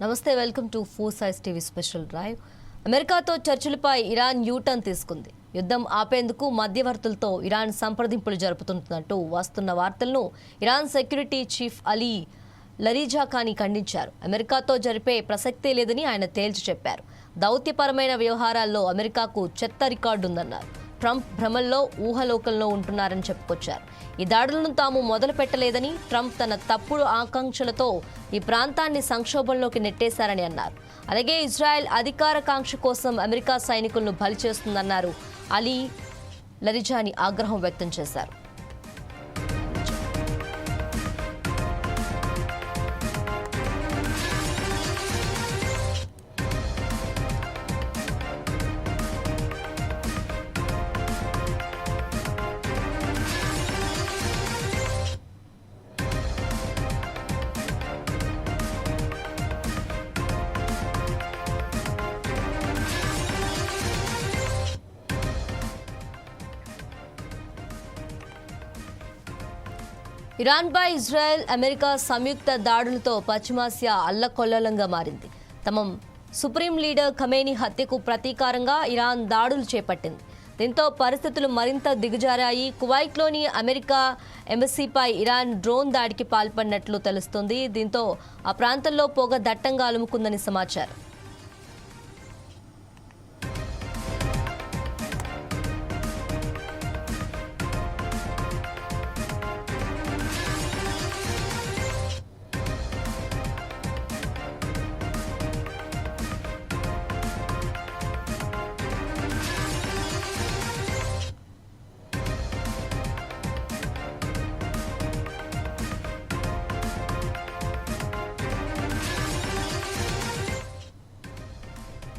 నమస్తే, welcome to 4 size TV special drive. అమెరికాతో చర్చలపై Iran U turn తీసుకుంది. యుద్ధం ఆపేందుకు మధ్యవర్తులతో ఇరాన్ సంప్రదింపులు జరుపుతున్నట్టు వస్తున్న వార్తలను ఇరాన్ సెక్యూరిటీ చీఫ్ అలీ లరీజాఖానీ ఖండించారు. అమెరికాతో జరిపే ప్రసక్తే లేదని ఆయన తేల్చి చెప్పారు. దౌత్యపరమైన వ్యవహారాల్లో అమెరికాకు చెత్త రికార్డు ఉందన్నారు. ట్రంప్ భ్రమల్లో ఊహలోకంలో ఉంటున్నారని చెప్పుకొచ్చారు. ఈ దాడులను తాము మొదలు పెట్టలేదని, ట్రంప్ తన తప్పుడు ఆకాంక్షలతో ఈ ప్రాంతాన్ని సంక్షోభంలోకి నెట్టేశారని అన్నారు. అలాగే ఇజ్రాయెల్ అధికారకాంక్ష కోసం అమెరికా సైనికులను బలి చేస్తుందన్నారు. అలీ లరిజాని ఆగ్రహం వ్యక్తం చేశారు. ఇరాన్పై ఇజ్రాయెల్, అమెరికా సంయుక్త దాడులతో పశ్చిమాసియా అల్లకొల్లలంగా మారింది. తమ సుప్రీం లీడర్ ఖమేనీ హత్యకు ప్రతీకారంగా ఇరాన్ దాడులు చేపట్టింది. దీంతో పరిస్థితులు మరింత దిగజారాయి. కువైట్లోని అమెరికా ఎంబసీపై ఇరాన్ డ్రోన్ దాడికి పాల్పడినట్లు తెలుస్తోంది. దీంతో ఆ ప్రాంతంలో పొగ దట్టంగా అలుముకుందని సమాచారం.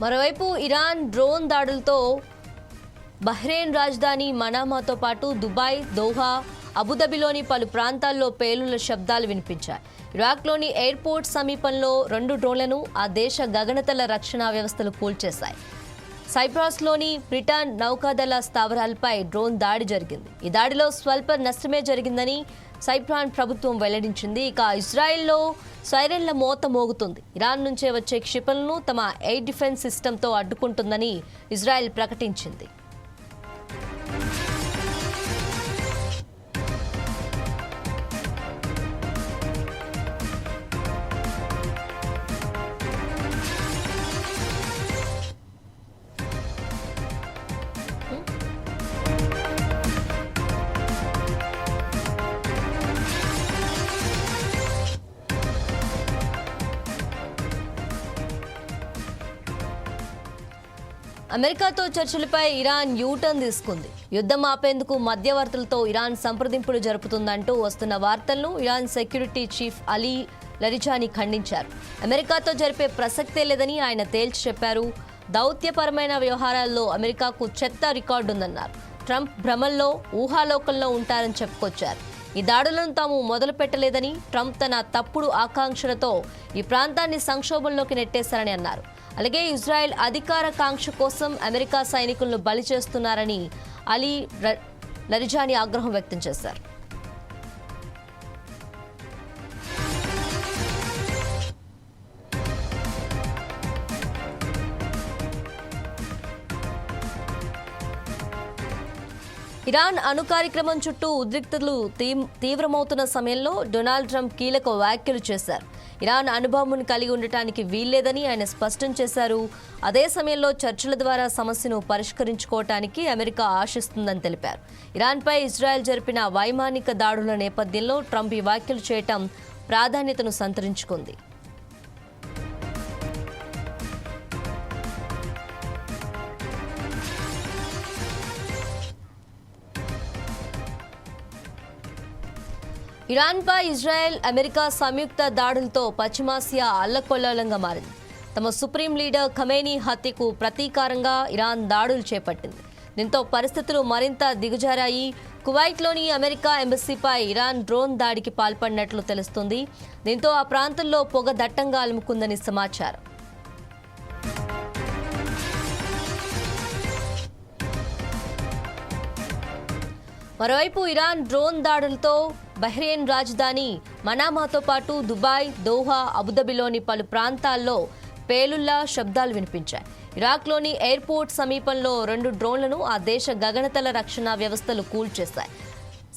మరోవైపు ఇరాన్ డ్రోన్ దాడులతో బహ్రెయిన్ రాజధాని మనామాతో పాటు దుబాయ్, దోహా, అబుదాబిలోని పలు ప్రాంతాల్లో పేలుళ్ల శబ్దాలు వినిపించాయి. ఇరాక్లోని ఎయిర్పోర్ట్ సమీపంలో 2 డ్రోన్లను ఆ దేశ గగనతల రక్షణ వ్యవస్థలు కూల్చేశాయి. సైప్రస్లోని బ్రిటన్ నౌకాదళ స్థావరాలపై డ్రోన్ దాడి జరిగింది. ఈ దాడిలో స్వల్ప నష్టమే జరిగిందని సైప్రాన్ ప్రభుత్వం వెల్లడించింది. ఇక ఇజ్రాయెల్లో సైరన్ల మోత మోగుతుంది. ఇరాన్ నుంచే వచ్చే క్షిపణులను తమ ఎయిర్ డిఫెన్స్ సిస్టంతో అడ్డుకుంటుందని ఇజ్రాయెల్ ప్రకటించింది. అమెరికాతో చర్చలపై ఇరాన్ యూటర్న్ తీసుకుంది. యుద్ధం ఆపేందుకు మధ్యవర్తులతో ఇరాన్ సంప్రదింపులు జరుపుతుందంటూ వస్తున్న వార్తలను ఇరాన్ సెక్యూరిటీ చీఫ్ అలీ లరిజాని ఖండించారు. అమెరికాతో జరిపే ప్రసక్తే లేదని ఆయన తేల్చి చెప్పారు. దౌత్యపరమైన వ్యవహారాల్లో అమెరికాకు చెత్త రికార్డు ఉందన్నారు. ట్రంప్ భ్రమల్లో ఊహాలోకంలో ఉంటారని చెప్పుకొచ్చారు. ఈ దాడులను తాము మొదలు పెట్టలేదని, ట్రంప్ తన తప్పుడు ఆకాంక్షలతో ఈ ప్రాంతాన్ని సంక్షోభంలోకి నెట్టేశారని అన్నారు. అలాగే ఇజ్రాయెల్ అధికారకాంక్ష కోసం అమెరికా సైనికులను బలి చేస్తున్నారని అలీ లరిజాని ఆగ్రహం వ్యక్తం చేశారు. ఇరాన్ అణు కార్యక్రమం చుట్టూ ఉద్రిక్తతలు తీవ్రమవుతున్న సమయంలో డొనాల్డ్ ట్రంప్ కీలక వ్యాఖ్యలు చేశారు. ఇరాన్ అణుబాంబును కలిగి ఉండటానికి వీల్లేదని ఆయన స్పష్టం చేశారు. అదే సమయంలో చర్చల ద్వారా సమస్యను పరిష్కరించుకోవటానికి అమెరికా ఆశిస్తుందని తెలిపారు. ఇరాన్పై ఇజ్రాయెల్ జరిపిన వైమానిక దాడుల నేపథ్యంలో ట్రంప్ ఈ వ్యాఖ్యలు చేయటం ప్రాధాన్యతను సంతరించుకుంది. ఇరాన్పై ఇజ్రాయెల్, అమెరికా సంయుక్త దాడులతో పశ్చిమాసియా అల్లకొల్లాలంగా మారింది. తమ సుప్రీం లీడర్ ఖమేనీ హత్యకు ప్రతీకారంగా ఇరాన్ దాడులు చేపట్టింది. దీంతో పరిస్థితులు మరింత దిగజారాయి. కువైట్లోని అమెరికా ఎంబసీపై ఇరాన్ డ్రోన్ దాడికి పాల్పడినట్లు తెలుస్తుంది. దీంతో ఆ ప్రాంతంలో పొగ దట్టంగా అలుముకుందని సమాచారం. మరోవైపు ఇరాన్ డ్రోన్ దాడులతో బహ్రెయిన్ రాజధాని మనామాతో పాటు దుబాయ్, దోహా, అబుదాబిలోని పలు ప్రాంతాల్లో పేలుళ్ల శబ్దాలు వినిపించాయి. ఇరాక్లోని ఎయిర్పోర్ట్ సమీపంలో 2 డ్రోన్లను ఆ దేశ గగనతల రక్షణ వ్యవస్థలు కూల్చేశాయి.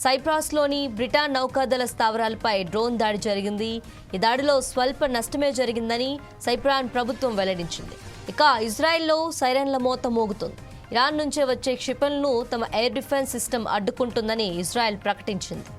సైప్రస్లోని బ్రిటన్ నౌకాదళ స్థావరాలపై డ్రోన్ దాడి జరిగింది. ఈ దాడిలో స్వల్ప నష్టమే జరిగిందని సైప్రాన్ ప్రభుత్వం వెల్లడించింది. ఇక ఇజ్రాయెల్లో సైరన్ల మోత మోగుతుంది. ఇరాన్ నుంచే వచ్చే క్షిపణులను తమ ఎయిర్ డిఫెన్స్ సిస్టమ్ అడ్డుకుంటుందని ఇజ్రాయెల్ ప్రకటించింది.